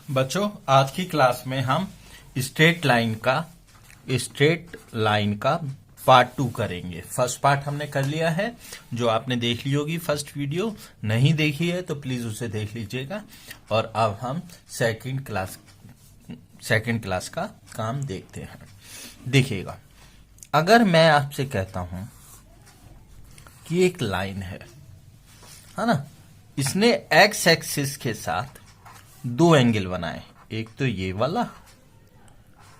बच्चों, आज की क्लास में हम स्ट्रेट लाइन का पार्ट 2 करेंगे। फर्स्ट पार्ट हमने कर लिया है, जो आपने देख ली होगी फर्स्ट वीडियो। नहीं देखी है तो प्लीज उसे देख लीजिएगा। और अब हम सेकंड क्लास का काम देखते हैं। देखिएगा, अगर मैं आपसे कहता हूं कि एक लाइन है ना, इसने एक्स एक्सिस के साथ दो एंगल बनाए, एक तो ये वाला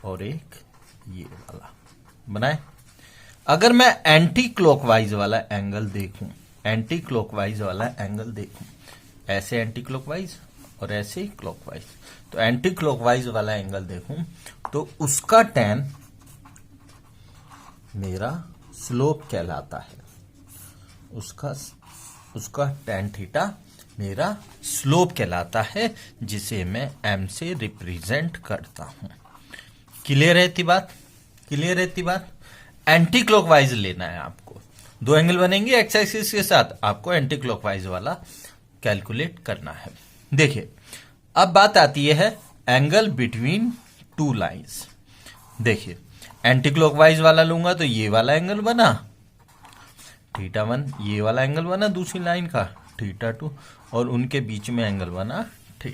और एक ये वाला बनाए। अगर मैं एंटी क्लॉकवाइज वाला एंगल देखूं, ऐसे एंटी क्लॉकवाइज और ऐसे क्लॉकवाइज, तो एंटी क्लॉकवाइज वाला एंगल देखूं तो उसका tan मेरा स्लोप कहलाता है। उसका tan थीटा मेरा स्लोप कहलाता है, जिसे मैं m से रिप्रेजेंट करता हूं। क्लियर है इतनी बात? एंटी क्लॉकवाइज लेना है आपको। दो एंगल बनेंगे एक्स एक्सिस के साथ, आपको एंटी क्लॉकवाइज वाला कैलकुलेट करना है। देखिए, अब बात आती है एंगल बिटवीन टू लाइंस। देखिए, एंटी क्लॉकवाइज वाला लूंगा तो ये वाला एंगल बना θ1, ये वाला एंगल बना दूसरी लाइन का θ2, और उनके बीच में एंगल बना θ।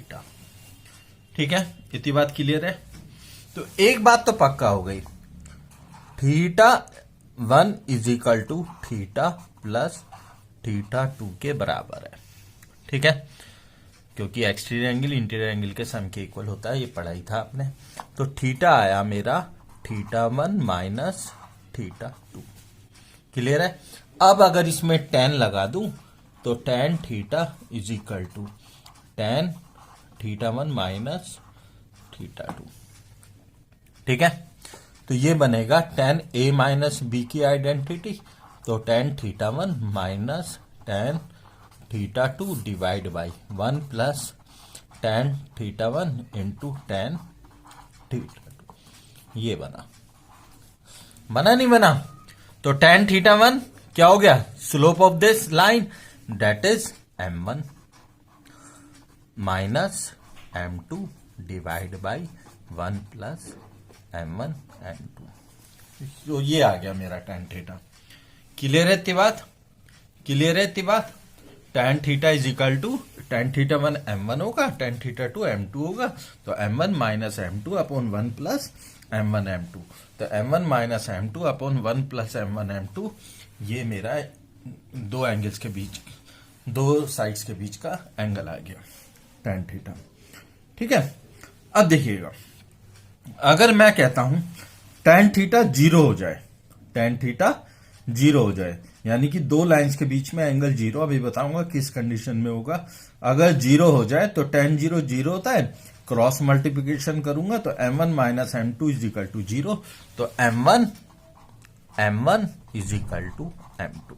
ठीक है, इतनी बात क्लियर है? तो एक बात तो पक्का हो गई, θ1 इज इक्वल टू θ प्लस θ2 के बराबर है। ठीक है, क्योंकि एक्सटीरियर एंगल इंटीरियर एंगल के सम के इक्वल होता है, ये पढ़ाई था आपने। तो θ आया मेरा θ1 माइनस θ2। क्लियर है? अब अगर इसमें tan लगा दूं तो tan θ is equal to tan θ1 minus θ2। ठीक है, तो ये बनेगा tan a माइनस b की आइडेंटिटी, तो tan θ1 minus tan θ2 divide by 1 plus tan θ1 into tan θ2। ये बना नहीं बना? तो tan θ1 क्या हो गया? Slope of this line, that is m1 minus m2 divide by 1 plus m1 m2। तो ये आ गया मेरा tan θ। क्लियर है इतनी बात? tan θ is equal to tan θ1 m1 होगा, tan θ2 m2 होगा, तो m1 minus m2 upon 1 plus m1 m2। तो m1 minus m2 upon 1 plus m1 m2, ये मेरा दो एंगल्स के बीच, दो साइड्स के बीच का एंगल आ गया tan θ। ठीक है, अब देखिएगा, अगर मैं कहता हूं tan θ 0 हो जाए, यानी कि दो लाइंस के बीच में एंगल 0, अभी बताऊंगा किस कंडीशन में होगा। अगर 0 हो जाए तो tan 0 0 होता है, क्रॉस मल्टीप्लिकेशन करूंगा तो m1 minus m2 is equal to 0, तो m1 is equal to m2।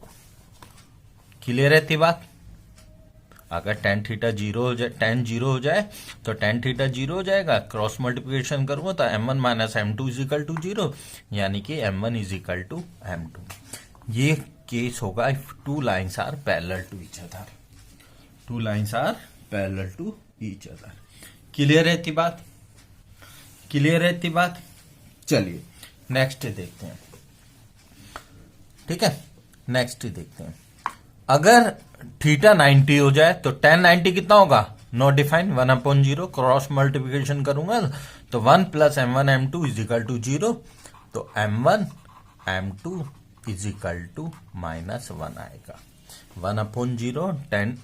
Clear है इतनी बात? अगर tan θ 0 हो जाए, tan 0 हो जाए तो tan θ 0 हो जाएगा, क्रॉस मल्टीप्लिकेशन करूंगा तो m1 minus m2 is equal to 0, यानी कि m1 is equal to m2। ये केस होगा if two lines are parallel to each other. Clear है इतनी बात? चलिए नेक्स्ट देखते हैं। ठीक है, नेक्स्ट देखते हैं। अगर θ 90 हो जाए तो tan 90 कितना होगा? नॉट डिफाइन, 1/0, क्रॉस मल्टीप्लिकेशन करूंगा तो 1 plus m1 m2 is equal to 0, तो m1 m2 is equal to minus 1 आएगा। 1/0 tan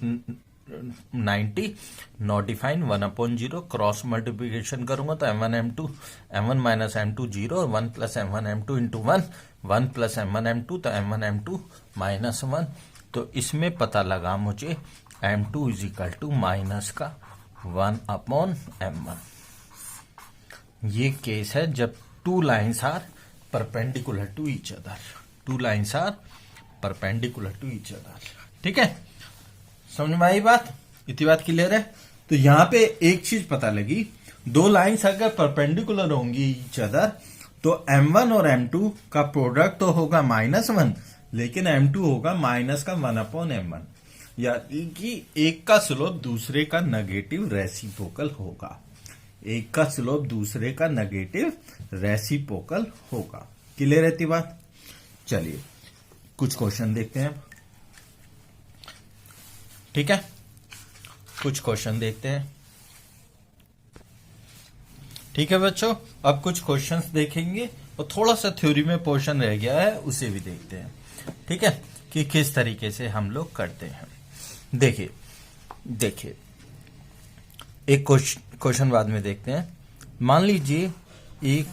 90 not define, 1/0, cross multiplication करूंगा तो m1 minus m2 0, 1 plus m1 m2 into 1 plus m1 m2, तो m1 m2 minus 1। तो इसमें पता लगा मुझे m2 is equal to minus का 1/m1। ये केस है जब two lines are perpendicular to each other. ठीक है, समझ में आई बात? इतनी बात क्लियर है? तो यहां पे एक चीज पता लगी, दो लाइंस अगर परपेंडिकुलर होंगी ईच अदर तो m1 और m2 का प्रोडक्ट तो होगा -1, लेकिन m2 होगा माइनस का 1/m1, यानी कि एक का स्लोप दूसरे का नेगेटिव रेसिप्रोकल होगा। एक का स्लोप दूसरे का नेगेटिव रेसिप्रोकल होगा। क्लियर रहती बात। चलिए कुछ क्वेश्चन देखते हैं। ठीक है, कुछ क्वेश्चन देखते हैं। ठीक है बच्चों, अब कुछ क्वेश्चंस देखेंगे और थोड़ा सा थ्योरी में पोर्शन रह गया है, उसे भी देखते हैं। ठीक है, कि किस तरीके से हम लोग करते हैं। देखिए एक क्वेश्चन बाद में देखते हैं। मान लीजिए एक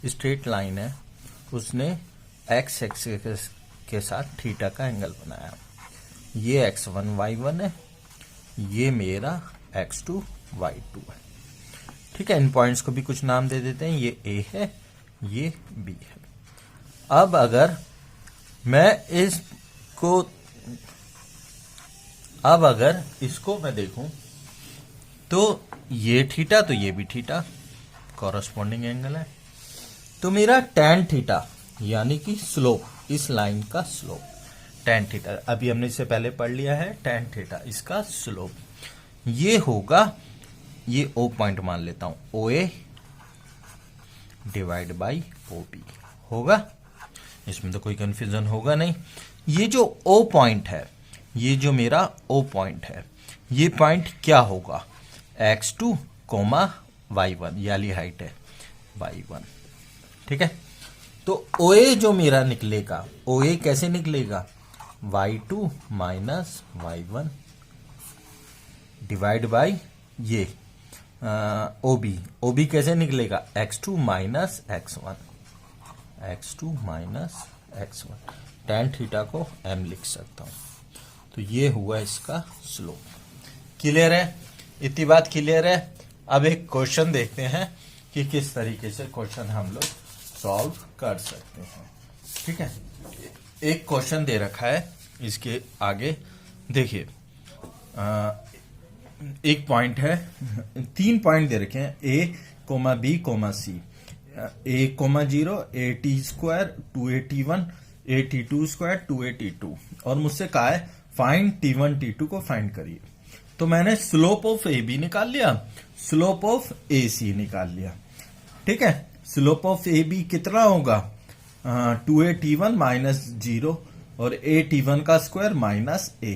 स्ट्रेट लाइन है, उसने एक्स एक्सिस के साथ थीटा का एंगल बनाया। ये x1 y1 है, ये मेरा x2 y2 है। ठीक है, इन पॉइंट्स को भी कुछ नाम दे देते हैं। ये A है, ये B है। अब अगर इसको मैं देखूं तो ये थीटा तो ये भी थीटा, कॉरस्पॉन्डिंग एंगल है। तो मेरा tan थीटा यानी कि स्लोप, इस लाइन का स्लोप tan थीटा, अभी हमने इससे पहले पढ़ लिया है, tan थीटा इसका स्लोप ये होगा, ये O पॉइंट मान लेता हूं, OA डिवाइड बाई OB होगा। इसमें तो कोई कंफ्यूजन होगा नहीं। ये जो O पॉइंट है, ये जो मेरा O पॉइंट है, ये पॉइंट क्या होगा, x2, y1, याली हाइट है y1। ठीक है, तो OA जो मेरा निकलेगा, OA कैसे निकलेगा, y2 minus y1 divide by ये OB कैसे निकलेगा, x2 minus x1, x2 minus x1। tan theta को m लिख सकता हूं। तो ये हुआ इसका स्लोप। क्लियर है, इतनी बात क्लियर है। अब एक क्वेश्चन देखते हैं कि किस तरीके से क्वेश्चन हम लोग सॉल्व कर सकते हैं। ठीक है, एक क्वेश्चन दे रखा है, इसके आगे देखिए एक पॉइंट है, 3 पॉइंट दे रखे हैं, A, B, C, A, 0, AT² 2AT1, AT2² 2AT2, और मुझसे कहा है फाइंड T1 T2 को फाइंड करिए। तो मैंने स्लोप ऑफ AB निकाल लिया, स्लोप ऑफ AC निकाल लिया। ठीक है, स्लोप ऑफ AB कितना होगा, 2AT1 माइनस 0 और AT1 का स्क्वायर माइनस A,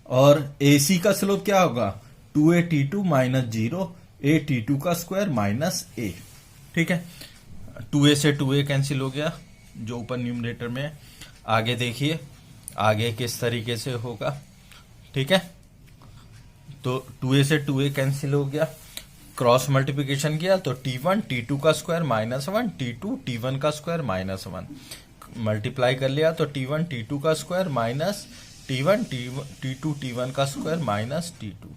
और AC का स्लोप क्या होगा, 2AT2 माइनस 0 AT2 का स्क्वायर माइनस A। ठीक है, 2A से 2A कैंसिल हो गया जो ऊपर न्यूमरेटर में है। आगे देखिए आगे किस तरीके से होगा। ठीक है, तो 2A से 2A कैंसिल हो गया, क्रॉस मल्टीप्लिकेशन किया तो T1 T2 का स्क्वायर माइनस 1, T2 T1 का स्क्वायर माइनस 1, मल्टीप्लाई कर लिया तो T1 T2 का square minus T1 T2 T1 का स्क्वायर माइनस T2।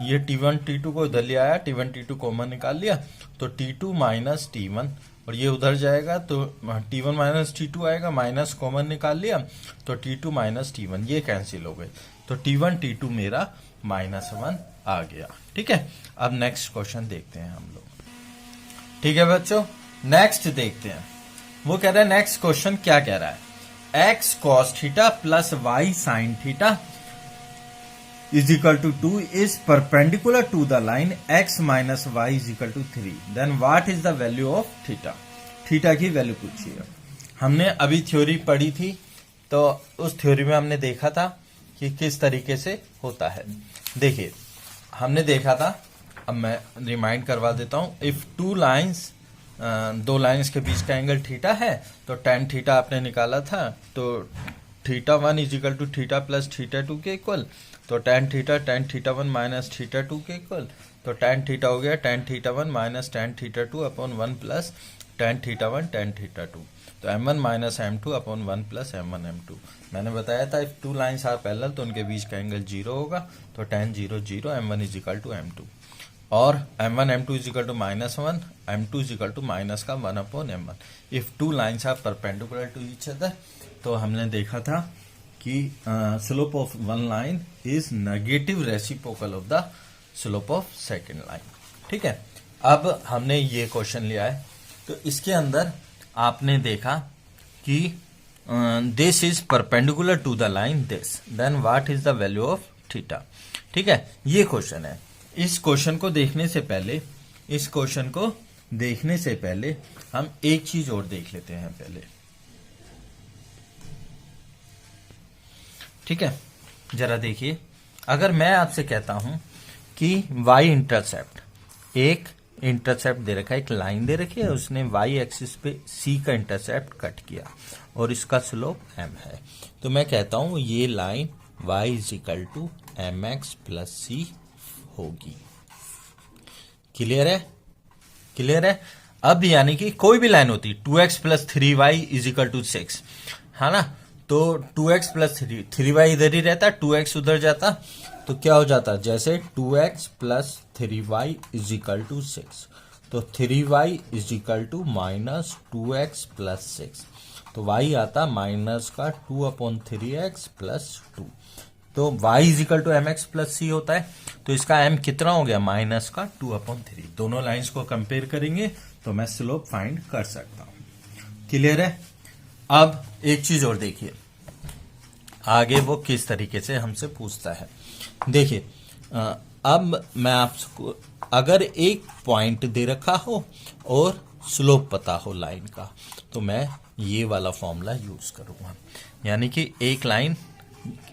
ये T1 T2 को इधर ले आया, T1 T2 कॉमन निकाल लिया तो T2 माइनस T1, और ये उधर जाएगा तो T1 माइनस T2 आएगा, माइनस कॉमन निकाल लिया तो T2 माइनस T1, ये कैंसिल हो गए तो T1 T2 मेरा -1 आ गया। ठीक है, अब नेक्स्ट क्वेश्चन देखते हैं हम लोग। ठीक है बच्चों, नेक्स्ट देखते हैं। वो कह रहा है, नेक्स्ट क्वेश्चन क्या कह रहा है, x cos theta plus y sin theta is equal to 2 is perpendicular to the line x minus y is equal to 3, then what is the value of theta? Theta की value पूछिए। हमने अभी theory पढ़ी थी, तो उस theory में हमने देखा था कि किस तरीके से होता है। देखिए हमने देखा था, अब मैं रिमाइंड करवा देता हूं, इफ दो लाइंस के बीच का एंगल थीटा है तो tan थीटा आपने निकाला था, तो θ1 is equal to theta plus θ2 के इक्वल, तो tan θ1 माइनस θ2 के इक्वल, तो tan थीटा हो गया tan θ1 minus tan θ2 upon 1 plus tan θ1 tan θ2, तो m1 minus m2 upon 1 plus m1 m2। मैंने बताया था इफ 2 लाइंस आर पैरेलल तो उनके बीच का एंगल 0 होगा, तो tan 0 0 m1 is equal to m2, और m1 m2 is equal to -1, m2 is equal to minus का 1 upon m1 if 2 lines are perpendicular to each other. तो हमने देखा था कि slope of one line is negative reciprocal of the slope of second line. ठीक है, अब हमने ये क्वेश्चन लिया है, तो इसके अंदर आपने देखा कि this is perpendicular to the line this, then what is the value of theta. ठीक है, ये क्वेश्चन है। इस क्वेश्चन को देखने से पहले इस क्वेश्चन को देखने से पहले हम एक चीज और देख लेते हैं पहले। ठीक है, जरा देखिए, अगर मैं आपसे कहता हूं कि y इंटरसेप्ट, एक इंटरसेप्ट दे रखा है, एक लाइन दे रखी है, उसने y एक्सिस पे c का इंटरसेप्ट कट किया और इसका स्लोप m है, तो मैं कहता हूं ये line y is equal to m x plus c होगी। क्लियर है? क्लियर है? अब यानी कि कोई भी लाइन होती 2x plus 3y is equal to 6, है ना, तो 2x प्लस 3y इधर ही रहता, 2x उधर जाता, तो क्या हो जाता, जैसे 2x plus 3y is equal to 6, तो 3y is equal to minus 2x plus 6, तो y आता माइनस का 2/3x प्लस 2, तो y is equal to m x plus c होता है, तो इसका m कितना हो गया, माइनस का 2/3। दोनों लाइंस को कंपेयर करेंगे तो मैं स्लोप फाइंड कर सकता हूं। क्लियर है? अब एक चीज और देखिए, आगे वो किस तरीके से हमसे पूछता है। देखिए, अब मैं आपको, अगर एक पॉइंट दे रखा हो और स्लोप पता हो लाइन का, तो मैं ये वाला फॉर्मूला यूज करूंगा, यानी कि एक लाइन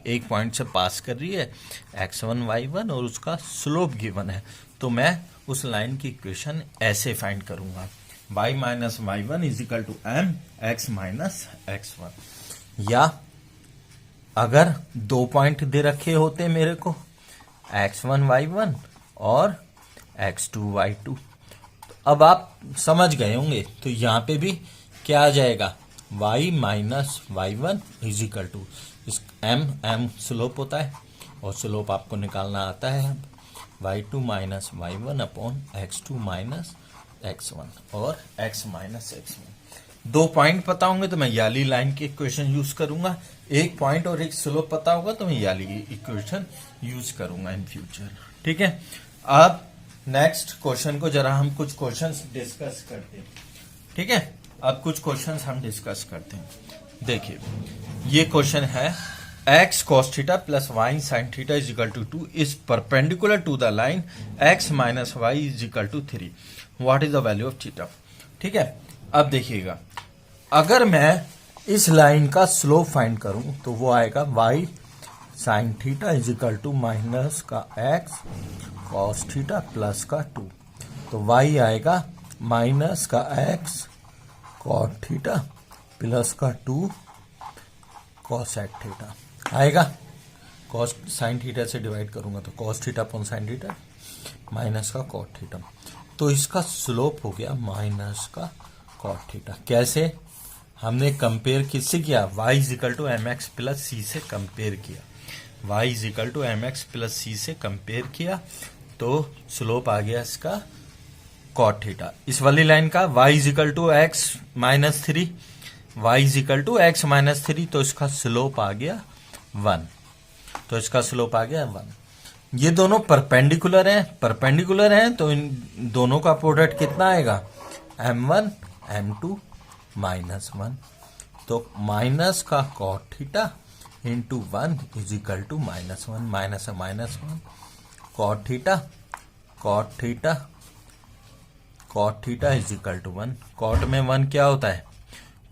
एक पॉइंट से पास कर रही है, x1 y1 और उसका स्लोप गिवन है, तो मैं उस लाइन की इक्वेशन ऐसे फाइंड करूंगा, y minus y one is equal to m x minus x1। या अगर दो पॉइंट दे रखे होते मेरे को, x1 y1 और x2 y2, तो अब आप समझ गए होंगे, तो यहां पे भी क्या आ जाएगा, y minus y one is equal to, इस m स्लोप होता है और स्लोप आपको निकालना आता है, अब y2 minus y one upon x2 minus x1 और x माइनस x1। दो पॉइंट पता होंगे तो मैं याली लाइन की इक्वेशन यूज करूंगा, एक पॉइंट और एक स्लोप पता होगा तो मैं याली इक्वेशन यूज करूंगा इन फ्यूचर। ठीक है, अब नेक्स्ट क्वेश्चन को जरा हम कुछ क्वेश्चंस डिस्कस करते हैं। ठीक है, अब कुछ क्वेश्चंस हम डिस्कस करते हैं। देखिए, ये क्वेश्चन है x cos theta plus y sin theta is equal to 2 is perpendicular to the line x minus y is equal to 3, what is the value of theta. ठीक है, अब देखिएगा, अगर मैं इस लाइन का स्लोप फाइंड करूं तो वो आएगा y sin theta is equal to minus का x cos थीटा प्लस का 2, तो y आएगा माइनस का x cot थीटा प्लस का 2 cosec थीटा आएगा। cos साइन थीटा से डिवाइड करूंगा तो cos theta upon sine theta minus का cot थीटा, तो इसका स्लोप हो गया माइनस का cot थीटा। कैसे? हमने कंपेयर किससे किया, y is equal to m x plus c से कंपेयर किया, y is equal to m x plus c से कंपेयर किया, तो स्लोप आ गया इसका cot थीटा। इस वाली लाइन का y is equal to x minus 3, y is equal to x minus 3, तो इसका स्लोप आ गया 1, तो इसका स्लोप आ गया 1। ये दोनों परपेंडिकुलर हैं, तो इन दोनों का प्रोडक्ट कितना आएगा, m1 m2 माइनस 1, तो माइनस का cot theta into 1 is equal to minus 1, minus minus 1 cot theta is equal to 1, cot में 1 क्या होता है,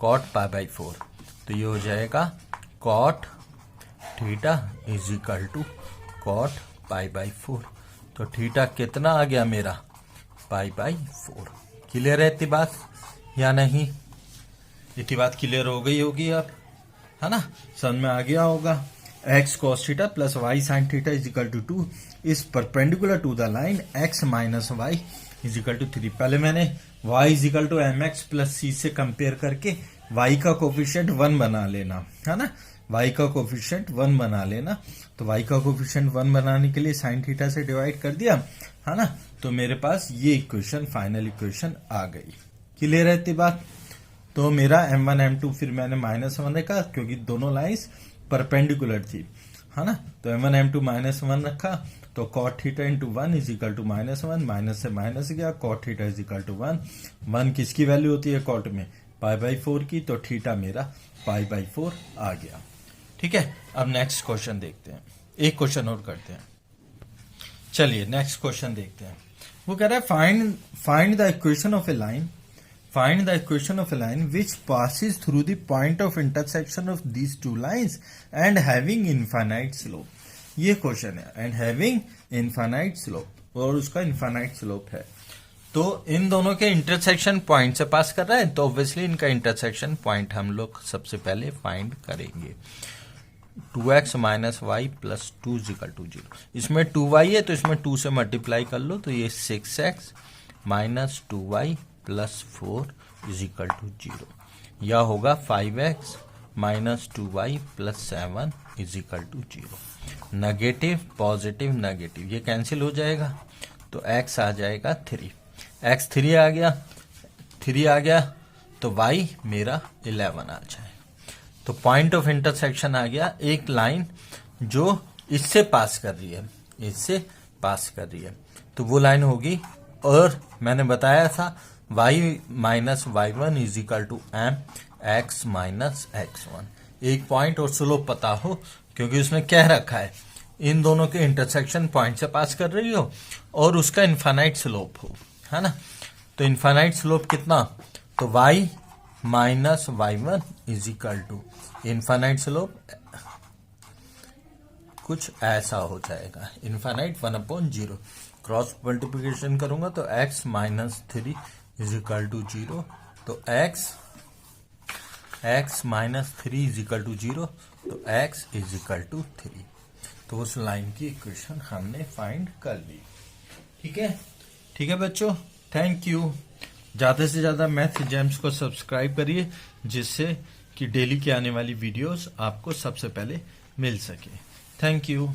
cot पाई बाई 4, तो ये हो जाएगा cot theta is equal to cot pi by 4, तो थीटा कितना आ गया मेरा, पाई बाई 4। क्लियर है इतनी बात या नहीं? इतनी बात क्लियर हो गई होगी अब, है ना, समझ में आ गया होगा। x cos theta plus y sin theta is equal to 2 is perpendicular to the line x minus y is equal to 3। पहले मैंने y is equal to m x plus c से कंपेयर करके y का coefficient 1 बना लेना, है ना, y का कोफिशिएंट 1 बना लेना, तो y का कोफिशिएंट 1 बनाने के लिए साइन थीटा से डिवाइड कर दिया, है ना, तो मेरे पास ये इक्वेशन, फाइनल इक्वेशन आ गई। क्लियर है इतनी बात? तो मेरा m1 m2 फिर मैंने माइनस 1 रखा क्योंकि दोनों लाइंस परपेंडिकुलर थी, है ना, तो m1 m2 माइनस 1 रखा, तो cot theta into 1 is equal to minus 1, minus से माइनस गया, cot theta is equal to 1 किसकी वैल्यू होती है cot में, पाई बाई 4 की, तो थीटा मेरा पाई बाई 4 आ गया। ठीक है, अब नेक्स्ट क्वेश्चन देखते हैं, एक क्वेश्चन और करते हैं। चलिए नेक्स्ट क्वेश्चन देखते हैं। वो कह रहा है find the equation of A line, find the equation of A line which passes through the point of intersection of these two lines and having infinite slope. ये क्वेश्चन है, एंड हैविंग इनफाइनाइट स्लोप, और उसका infinite slope है। तो इन दोनों के intersection point से पास कर रहा है, तो ऑब्वियसली इनका इंटरसेक्शन पॉइंट हम लोग सबसे पहले फाइंड करेंगे। 2x minus y plus 2 equal to 0। इसमें 2y है तो इसमें 2 से मल्टीप्लाई कर लो, तो ये 6x minus 2y plus 4 is equal to 0। या होगा 5x minus 2y plus 7 is equal to 0। Negative positive negative ये कैंसिल हो जाएगा, तो x आ जाएगा 3। x 3 आ गया, 3 आ गया, तो y मेरा 11 आ जाए। तो पॉइंट ऑफ इंटरसेक्शन आ गया एक लाइन जो इससे पास कर रही है, इससे पास कर रही है, तो वो लाइन होगी। और मैंने बताया था y minus y1 is equal to m x minus x1। एक पॉइंट और स्लोप पता हो, क्योंकि उसने कह रखा है इन दोनों के इंटरसेक्शन पॉइंट से पास कर रही हो और उसका इनफाइनाइट स्लोप हो, है ना। तो इनफाइनाइट स्लोप कितना, तो y minus y1 is equal to infinite slope कुछ ऐसा हो जाएगा, इनफाइनाइट 1/0। क्रॉस मल्टीप्लिकेशन करूंगा तो x minus 3 is equal to 0, तो x minus 3 is equal to 0, तो x इज इक्वल टू 3। तो उस लाइन की इक्वेशन हमने फाइंड कर ली। ठीक है, ठीक है बच्चों, थैंक यू। ज्यादा से ज्यादा मैथ जेम्स को सब्सक्राइब करिए, जिससे कि डेली की आने वाली वीडियोस आपको सबसे पहले मिल सके। Thank you.